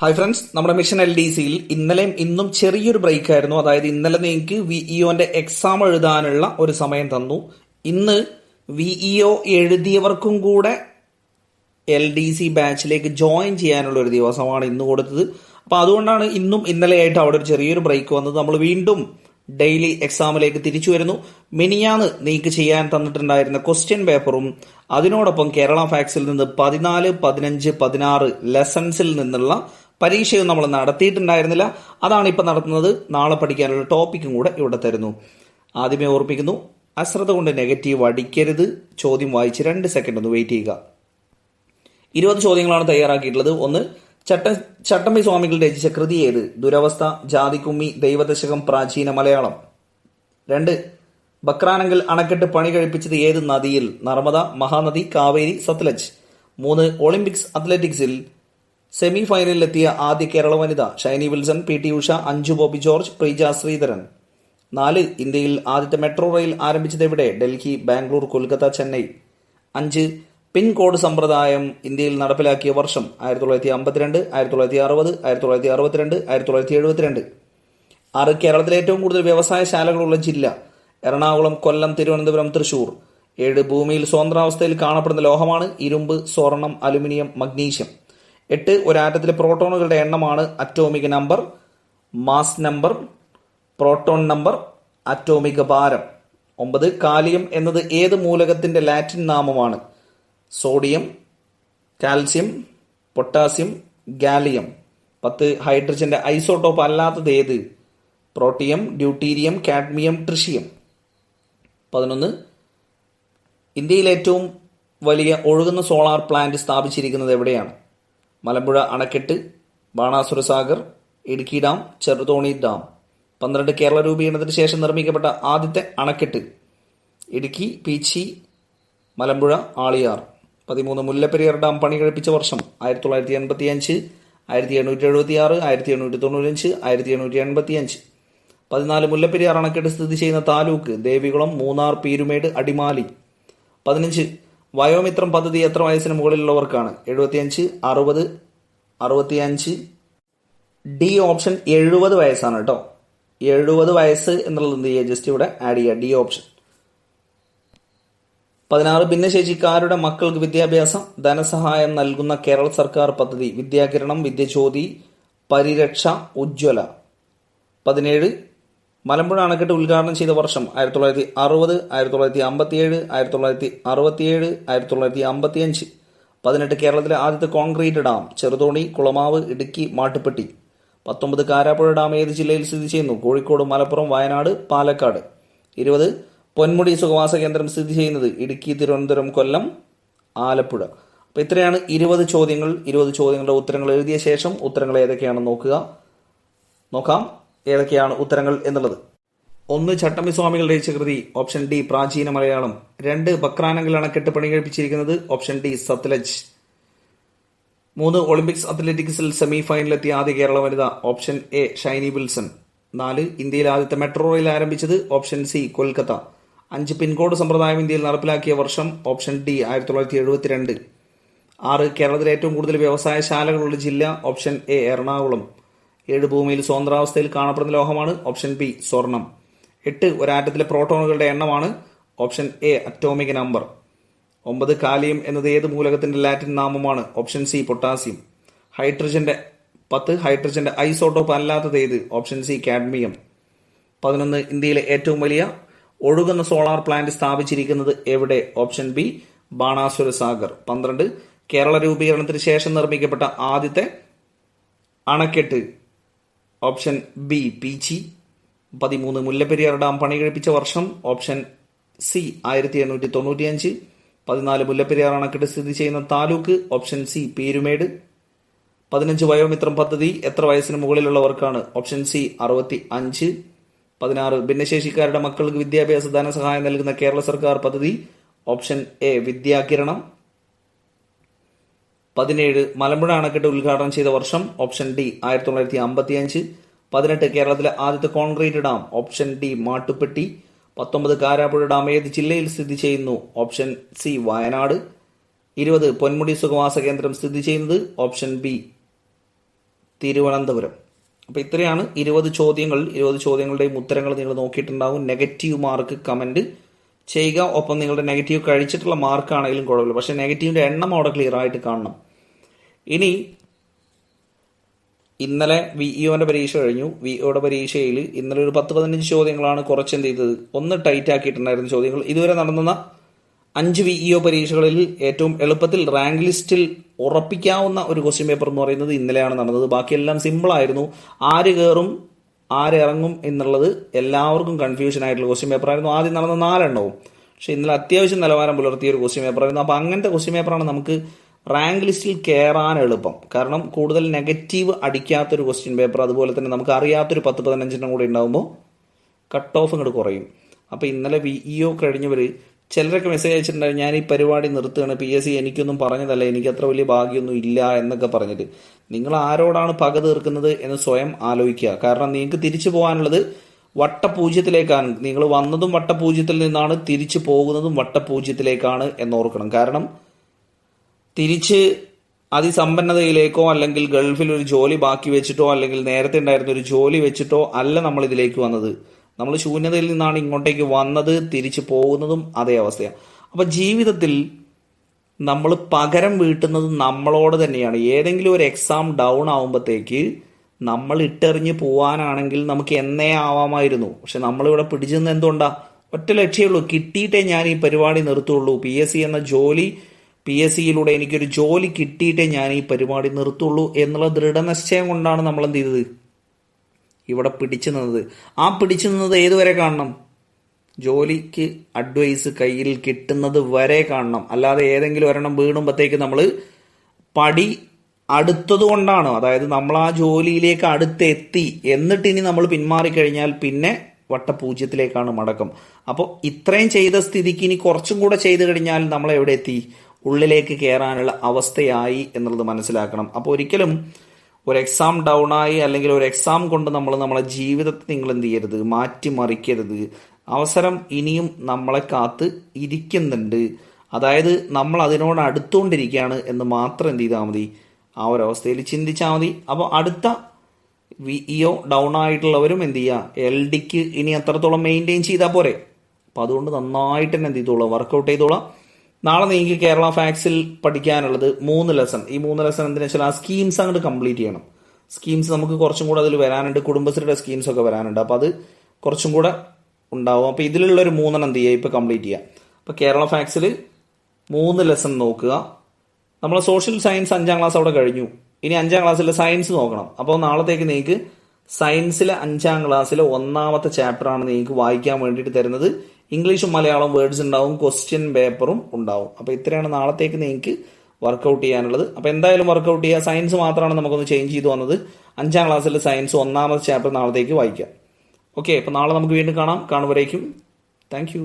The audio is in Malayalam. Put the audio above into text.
ഹായ് ഫ്രണ്ട്സ്, നമ്മുടെ മിഷൻ LDCയിൽ ഇന്നലെയും ഇന്നും ചെറിയൊരു ബ്രേക്ക് ആയിരുന്നു. അതായത് ഇന്നലെ നിങ്ങൾക്ക് വിഇഒന്റെ എക്സാം എഴുതാനുള്ള ഒരു സമയം തന്നു. ഇന്ന് വിഇഒ എഴുതിയവർക്കും കൂടെ LDC ബാച്ചിലേക്ക് ജോയിൻ ചെയ്യാനുള്ള ഒരു ദിവസമാണ് ഇന്ന് കൊടുത്തത്. അപ്പോൾ അതുകൊണ്ടാണ് ഇന്നും ഇന്നലെയായിട്ട് അവിടെ ഒരു ചെറിയൊരു ബ്രേക്ക് വന്നത്. നമ്മൾ വീണ്ടും ഡെയിലി എക്സാമിലേക്ക് തിരിച്ചു വരുന്നു. മിനിയാന്ന് നിങ്ങൾക്ക് ചെയ്യാൻ തന്നിട്ടുണ്ടായിരുന്ന ക്വസ്റ്റ്യൻ പേപ്പറും അതിനോടൊപ്പം കേരള ഫാക്സിൽ നിന്ന് 14, 15, 16 ലെസൺസിൽ നിന്നുള്ള പരീക്ഷയും നമ്മൾ നടത്തിയിട്ടുണ്ടായിരുന്നില്ല. അതാണ് ഇപ്പം നടത്തുന്നത്. നാളെ പഠിക്കാനുള്ള ടോപ്പിക്കും കൂടെ ഇവിടെ തരുന്നു. ആദ്യമേ ഓർപ്പിക്കുന്നു, അശ്രദ്ധ കൊണ്ട് നെഗറ്റീവ് അടിക്കരുത്. ചോദ്യം വായിച്ച് 2 സെക്കൻഡ് ഒന്ന് വെയിറ്റ് ചെയ്യുക. 20 ചോദ്യങ്ങളാണ് തയ്യാറാക്കിയിട്ടുള്ളത്. ഒന്ന്, ചട്ടമ്പി സ്വാമികൾ രചിച്ച കൃതി ഏത്? ദുരവസ്ഥ, ജാതിക്കുമ്മി, ദൈവദശകം, പ്രാചീന മലയാളം. 2, ബക്രാനങ്കൽ അണക്കെട്ട് പണി കഴിപ്പിച്ചത് ഏത് നദിയിൽ? നർമ്മദ, മഹാനദി, കാവേരി, സത്ലജ്. 3, ഒളിമ്പിക്സ് അത്ലറ്റിക്സിൽ സെമി ഫൈനലിലെത്തിയ ആദ്യ കേരള വനിത? ഷൈനി വിൽസൺ, PT ഉഷ, അഞ്ജു ബോബി ജോർജ്, പ്രീജ ശ്രീധരൻ. 4, ഇന്ത്യയിൽ ആദ്യത്തെ മെട്രോ റെയിൽ ആരംഭിച്ചത് എവിടെ? ഡൽഹി, ബാംഗ്ലൂർ, കൊൽക്കത്ത, ചെന്നൈ. 5, പിൻ കോഡ് സമ്പ്രദായം ഇന്ത്യയിൽ നടപ്പിലാക്കിയ വർഷം? 1952, 1960, 1962, 1972. 6, കേരളത്തിലെ ഏറ്റവും കൂടുതൽ വ്യവസായശാലകളുള്ള ജില്ല? എറണാകുളം, കൊല്ലം, തിരുവനന്തപുരം, തൃശൂർ. 7, ഭൂമിയിൽ സ്വതന്ത്രാവസ്ഥയിൽ കാണപ്പെടുന്ന ലോഹമാണ്? ഇരുമ്പ്, സ്വർണം, അലുമിനിയം, മഗ്നീഷ്യം. 8, ഒരാറ്റത്തിലെ പ്രോട്ടോണുകളുടെ എണ്ണമാണ്? Atomic number, mass number, proton number, അറ്റോമിക ഭാരം. 9, കാലിയം എന്നത് ഏത് മൂലകത്തിന്റെ ലാറ്റിൻ നാമമാണ്? Sodium, calcium, potassium, gallium. 10, ഹൈഡ്രജന്റെ ഐസോട്ടോപ്പ് അല്ലാത്തത് ഏത്? Protium, deuterium, cadmium, tritium. 11, ഇന്ത്യയിലെ ഏറ്റവും വലിയ ഒഴുകുന്ന സോളാർ പ്ലാന്റ് സ്ഥാപിച്ചിരിക്കുന്നത് എവിടെയാണ്? മലമ്പുഴ അണക്കെട്ട്, ബാണാസുര സാഗർ, ഇടുക്കി ഡാം, ചെറുതോണി ഡാം. 12, കേരള രൂപീകരണത്തിന് ശേഷം നിർമ്മിക്കപ്പെട്ട ആദ്യത്തെ അണക്കെട്ട്? ഇടുക്കി, പീച്ചി, മലമ്പുഴ, ആളിയാർ. 13, മുല്ലപ്പെരിയാർ ഡാം പണി കഴിപ്പിച്ച വർഷം? 1985, 1876, 1895, 1885. 14, മുല്ലപ്പെരിയാർ അണക്കെട്ട് സ്ഥിതി ചെയ്യുന്ന താലൂക്ക്? ദേവികുളം, മൂന്നാർ, പീരുമേട്, അടിമാലി. 15, വയോമിത്രം പദ്ധതി എത്ര വയസ്സിന് മുകളിലുള്ളവർക്കാണ്? 75, 60, 65. ഡി ഓപ്ഷൻ 70 വയസ്സാണ് കേട്ടോ. 70 വയസ്സ് എന്നുള്ളത് എന്ത് ചെയ്യുക? ജസ്റ്റ് ഇവിടെ ആഡ് ചെയ്യുക, ഡി ഓപ്ഷൻ. 16, ഭിന്നശേഷിക്കാരുടെ മക്കൾക്ക് വിദ്യാഭ്യാസ ധനസഹായം നൽകുന്ന കേരള സർക്കാർ പദ്ധതി? വിദ്യാകിരണം, വിദ്യജ്യോതി, പരിരക്ഷ, ഉജ്ജ്വല. 17, മലമ്പുഴ അണക്കെട്ട് ഉദ്ഘാടനം ചെയ്ത വർഷം? 1960, 1957, 1967, 1955. 18, കേരളത്തിലെ ആദ്യത്തെ concrete dam? Cheruthoni, Kulamavu, Idukki, Mattupetty. 19, Karapuzha dam ഏത് ജില്ലയിൽ സ്ഥിതി ചെയ്യുന്നു? കോഴിക്കോട്, മലപ്പുറം, വയനാട്, പാലക്കാട്. 20, പൊന്മുടി സുഖവാസ കേന്ദ്രം സ്ഥിതി ചെയ്യുന്നത്? ഇടുക്കി, തിരുവനന്തപുരം, കൊല്ലം, ആലപ്പുഴ. അപ്പോൾ ഇത്രയാണ് 20 ചോദ്യങ്ങൾ. 20 ചോദ്യങ്ങളുടെ ഉത്തരങ്ങൾ എഴുതിയ ശേഷം ഉത്തരങ്ങൾ ഏതൊക്കെയാണെന്ന് നോക്കാം ഏതൊക്കെയാണ് ഉത്തരങ്ങൾ എന്നുള്ളത്. 1, ചട്ടമ്പി സ്വാമികൾ രചിച്ച കൃതി? ഓപ്ഷൻ ഡി, പ്രാചീന മലയാളം. 2, ബക്രാനങ്കൽ അണക്കെട്ട് പണി കഴിപ്പിച്ചിരിക്കുന്നത്? Option D, Sutlej. 3, ഒളിമ്പിക്സ് അത്ലറ്റിക്സിൽ സെമി ഫൈനലിലെത്തിയ ആദ്യ കേരള വനിത? Option A, Shiny Wilson. 4, ഇന്ത്യയിൽ ആദ്യത്തെ മെട്രോ റെയിൽ ആരംഭിച്ചത്? Option C, Kolkata. 5, പിൻകോഡ് സമ്പ്രദായം ഇന്ത്യയിൽ നടപ്പിലാക്കിയ വർഷം? Option D, 1972. 6, കേരളത്തിലെ ഏറ്റവും കൂടുതൽ വ്യവസായശാലകളുള്ള ജില്ല? Option A, Ernakulam. 7, ഭൂമിയിൽ സ്വതന്ത്രാവസ്ഥയിൽ കാണപ്പെടുന്ന ലോഹമാണ്? ഓപ്ഷൻ ബി, സ്വർണം. 8, ഒരാറ്റത്തിലെ പ്രോട്ടോണുകളുടെ എണ്ണമാണ്? Option A, atomic number. 9, കാലിയം എന്നത് ഏത് മൂലകത്തിന്റെ ലാറ്റിൻ നാമമാണ്? Option C, potassium. 10, ഹൈഡ്രജന്റെ ഐസോട്ടോപ്പ് അല്ലാത്തത് ഏത്? Option C, cadmium. 11, ഇന്ത്യയിലെ ഏറ്റവും വലിയ ഒഴുകുന്ന സോളാർ പ്ലാന്റ് സ്ഥാപിച്ചിരിക്കുന്നത് എവിടെ? Option B, Banasura Sagar. 12, കേരള രൂപീകരണത്തിന് ശേഷം നിർമ്മിക്കപ്പെട്ട ആദ്യത്തെ അണക്കെട്ട്? Option B, Peechi. 13, Mullaperiyar dam പണി കഴിപ്പിച്ച വർഷം? Option C, 1895. 14, മുല്ലപ്പെരിയാർ അണക്കെട്ട് സ്ഥിതി ചെയ്യുന്ന താലൂക്ക്? Option C, Peermade. 15, വയോമിത്രം പദ്ധതി എത്ര വയസ്സിന് മുകളിലുള്ളവർക്കാണ്? Option C, 65. 16, ഭിന്നശേഷിക്കാരുടെ മക്കൾക്ക് വിദ്യാഭ്യാസ ധനസഹായം നൽകുന്ന കേരള സർക്കാർ പദ്ധതി? Option A, Vidyakiranam. 17, മലമ്പുഴ അണക്കെട്ട് ഉദ്ഘാടനം ചെയ്ത വർഷം? Option D, 1955. 18, കേരളത്തിലെ ആദ്യത്തെ concrete dam? Option D, Mattupetty. 19, Karapuzha dam ഏത് ജില്ലയിൽ സ്ഥിതി ചെയ്യുന്നു? Option C, Wayanad. 20 പൊന്മുടി സുഖവാസ കേന്ദ്രം സ്ഥിതി ചെയ്യുന്നത്? Option B Thiruvananthapuram. അപ്പോൾ ഇത്രയാണ് 20 ചോദ്യങ്ങൾ. 20 ചോദ്യങ്ങളുടെയും ഉത്തരങ്ങൾ നിങ്ങൾ നോക്കിയിട്ടുണ്ടാവും. നെഗറ്റീവ് മാർക്ക് കമന്റ് ചെയ്യുക. ഒപ്പം നിങ്ങളുടെ നെഗറ്റീവ് കഴിച്ചിട്ടുള്ള മാർക്കാണെങ്കിലും കുഴപ്പമില്ല, പക്ഷെ നെഗറ്റീവിന്റെ എണ്ണം അവിടെ ക്ലിയർ ആയിട്ട് കാണണം. ഇനി ഇന്നലെ വിഇഒന്റെ പരീക്ഷ കഴിഞ്ഞു. വിഇഒയുടെ പരീക്ഷയിൽ ഇന്നലെ ഒരു 10-15 ചോദ്യങ്ങളാണ് കുറച്ച് എന്ത് ചെയ്തത്, ഒന്ന് ടൈറ്റ് ആക്കിയിട്ടുണ്ടായിരുന്ന ചോദ്യങ്ങൾ. ഇതുവരെ നടന്ന 5 വിഇഒ പരീക്ഷകളിൽ ഏറ്റവും എളുപ്പത്തിൽ റാങ്ക് ലിസ്റ്റിൽ ഉറപ്പിക്കാവുന്ന ഒരു ക്വസ്റ്റ്യൻ പേപ്പർ എന്ന് പറയുന്നത് ഇന്നലെയാണ് നടന്നത്. ബാക്കിയെല്ലാം സിമ്പിൾ ആയിരുന്നു. ആര് കയറും ആരിറങ്ങും എന്നുള്ളത് എല്ലാവർക്കും കൺഫ്യൂഷൻ ആയിട്ടുള്ള ക്വസ്റ്റ്യൻ പേപ്പർ ആയിരുന്നു ആദ്യം നടന്ന 4 എണ്ണവും. പക്ഷെ ഇന്നലെ അത്യാവശ്യം നിലവാരം പുലർത്തിയ ഒരു ക്വസ്റ്റ്യൻ പേപ്പർ ആയിരുന്നു. അപ്പോൾ അങ്ങനത്തെ ക്വസ്റ്റ്യൻ പേപ്പറാണ് നമുക്ക് റാങ്ക് ലിസ്റ്റിൽ കയറാൻ എളുപ്പം. കാരണം കൂടുതൽ നെഗറ്റീവ് അടിക്കാത്തൊരു ക്വസ്റ്റ്യൻ പേപ്പർ, അതുപോലെ തന്നെ നമുക്ക് അറിയാത്തൊരു 10-15 കൂടി ഉണ്ടാകുമ്പോൾ കട്ട് ഓഫ് ഇങ്ങോട്ട് കുറയും. അപ്പോൾ ഇന്നലെ വിഇഒ കഴിഞ്ഞവർ ചിലരൊക്കെ മെസ്സേജ് അയച്ചിട്ടുണ്ടായിരുന്നു, ഞാൻ ഈ പരിപാടി നിർത്തുകയാണ്, PSC എനിക്കൊന്നും പറഞ്ഞതല്ല, എനിക്ക് അത്ര വലിയ ഭാഗ്യമൊന്നും ഇല്ല എന്നൊക്കെ പറഞ്ഞിട്ട്. നിങ്ങൾ ആരോടാണ് പക തീർക്കുന്നത് എന്ന് സ്വയം ആലോചിക്കുക. കാരണം നിങ്ങൾക്ക് തിരിച്ചു പോകാനുള്ളത് വട്ടപൂജ്യത്തിലേക്കാണ്. നിങ്ങൾ വന്നതും വട്ടപൂജ്യത്തിൽ നിന്നാണ്, തിരിച്ചു പോകുന്നതും വട്ടപൂജ്യത്തിലേക്കാണ് എന്നോർക്കണം. കാരണം തിരിച്ച് അതിസമ്പന്നതയിലേക്കോ അല്ലെങ്കിൽ ഗൾഫിൽ ഒരു ജോലി ബാക്കി വെച്ചിട്ടോ അല്ലെങ്കിൽ നേരത്തെ ഉണ്ടായിരുന്ന ഒരു ജോലി വെച്ചിട്ടോ അല്ല നമ്മൾ ഇതിലേക്ക് വന്നത്. നമ്മൾ ശൂന്യതയിൽ നിന്നാണ് ഇങ്ങോട്ടേക്ക് വന്നത്, തിരിച്ചു പോകുന്നതും അതേ അവസ്ഥയാണ്. അപ്പൊ ജീവിതത്തിൽ നമ്മൾ പകരം വീട്ടുന്നത് നമ്മളോട് തന്നെയാണ്. ഏതെങ്കിലും ഒരു എക്സാം ഡൗൺ ആവുമ്പോഴത്തേക്ക് നമ്മൾ ഇട്ടെറിഞ്ഞ് പോവാനാണെങ്കിൽ നമുക്ക് എന്നേ ആവാമായിരുന്നു. പക്ഷെ നമ്മളിവിടെ പിടിച്ചു നിന്ന് എന്തുകൊണ്ടാ? ഒറ്റ ലക്ഷ്യമുള്ളൂ, കിട്ടിയിട്ടേ ഞാൻ ഈ പരിപാടി നിർത്തുള്ളൂ. PSC എന്ന ജോലി, PSCയിലൂടെ എനിക്കൊരു ജോലി കിട്ടിയിട്ടേ ഞാൻ ഈ പരിപാടി നിർത്തുള്ളൂ എന്നുള്ള ദൃഢനിശ്ചയം കൊണ്ടാണ് നമ്മൾ എന്ത് ചെയ്തത്, ഇവിടെ പിടിച്ചു നിന്നത്. ആ പിടിച്ചു നിന്നത് ഏതുവരെ കാണണം? ജോലിക്ക് അഡ്വൈസ് കയ്യിൽ കിട്ടുന്നത് വരെ കാണണം. അല്ലാതെ ഏതെങ്കിലും ഒരെണ്ണം വീണുമ്പോഴത്തേക്ക് നമ്മൾ പടി അടുത്തത് കൊണ്ടാണ്, അതായത് നമ്മൾ ആ ജോലിയിലേക്ക് അടുത്തെത്തി എന്നിട്ട് ഇനി നമ്മൾ പിന്മാറിക്കഴിഞ്ഞാൽ പിന്നെ വട്ടപൂജ്യത്തിലേക്കാണ് മടക്കം. അപ്പോൾ ഇത്രയും ചെയ്ത സ്ഥിതിക്ക് ഇനി കുറച്ചും കൂടെ ചെയ്തു കഴിഞ്ഞാൽ നമ്മൾ എവിടെ എത്തി? ഉള്ളിലേക്ക് കയറാനുള്ള അവസ്ഥയായി എന്നുള്ളത് മനസ്സിലാക്കണം. അപ്പോൾ ഒരിക്കലും ഒരു എക്സാം ഡൗൺ ആയി അല്ലെങ്കിൽ ഒരു എക്സാം കൊണ്ട് നമ്മളെ ജീവിതത്തെ നിങ്ങൾ എന്ത് ചെയ്യരുത്, മാറ്റിമറിക്കരുത്. അവസരം ഇനിയും നമ്മളെ കാത്ത് ഇരിക്കുന്നുണ്ട്. അതായത് നമ്മൾ അതിനോട് അടുത്തുകൊണ്ടിരിക്കുകയാണ് എന്ന് മാത്രം എന്ത് ചെയ്താൽ മതി, ആ ഒരു അവസ്ഥയിൽ ചിന്തിച്ചാൽ മതി. അപ്പോൾ അടുത്ത വിഇഒ ഡൗൺ ആയിട്ടുള്ളവരും എന്ത് ചെയ്യുക, LDക്ക് ഇനി എത്രത്തോളം മെയിൻറ്റെയിൻ ചെയ്താൽ പോരെ. അപ്പം അതുകൊണ്ട് നന്നായിട്ട് തന്നെ എന്ത് ചെയ്തോളാം, വർക്കൗട്ട് ചെയ്തോളാം. നാളെ നിങ്ങൾക്ക് കേരള ഫാക്സിൽ പഠിക്കാനുള്ളത് 3 ലെസൺ. ഈ 3 ലെസൺ എന്തിനാ വെച്ചാൽ ആ സ്കീംസ് അങ്ങോട്ട് കംപ്ലീറ്റ് ചെയ്യണം. സ്കീംസ് നമുക്ക് കുറച്ചും കൂടെ അതിൽ വരാനുണ്ട്, കുടുംബശ്രീയുടെ സ്കീംസ് ഒക്കെ വരാനുണ്ട്. അപ്പോൾ അത് കുറച്ചും കൂടെ ഉണ്ടാവും. അപ്പോൾ ഇതിലുള്ളൊരു 3 എന്ത് ചെയ്യുക, ഇപ്പോൾ കംപ്ലീറ്റ് ചെയ്യുക. അപ്പോൾ കേരള ഫാക്സിൽ 3 ലെസൺ നോക്കുക. നമ്മൾ സോഷ്യൽ സയൻസ് 5ാം ക്ലാസ് അവിടെ കഴിഞ്ഞു. ഇനി 5ാം ക്ലാസ്സിലെ സയൻസ് നോക്കണം. അപ്പോൾ നാളത്തേക്ക് നിങ്ങൾക്ക് സയൻസിലെ 5ാം ക്ലാസ്സിലെ 1ാമത്തെ ചാപ്റ്ററാണ് നിങ്ങൾക്ക് വായിക്കാൻ വേണ്ടിയിട്ട് തരുന്നത്. ഇംഗ്ലീഷും മലയാളം വേർഡ്സ് ഉണ്ടാവും, ക്വസ്റ്റ്യൻ പേപ്പറും ഉണ്ടാവും. അപ്പോൾ ഇത്രയാണ് നാളത്തേക്ക് നിങ്ങൾക്ക് വർക്കൗട്ട് ചെയ്യാനുള്ളത്. അപ്പോൾ എന്തായാലും വർക്കൗട്ട് ചെയ്യുക. സയൻസ് മാത്രമാണ് നമുക്കൊന്ന് ചേഞ്ച് ചെയ്തു വന്നത്. 5ാം ക്ലാസ്സിലെ സയൻസ് 1ാമത്തെ ചാപ്റ്റർ നാളത്തേക്ക് വായിക്കാം. ഓക്കെ, അപ്പോൾ നാളെ നമുക്ക് വീണ്ടും കാണാം. കാണുമ്പോഴേക്കും താങ്ക് യു.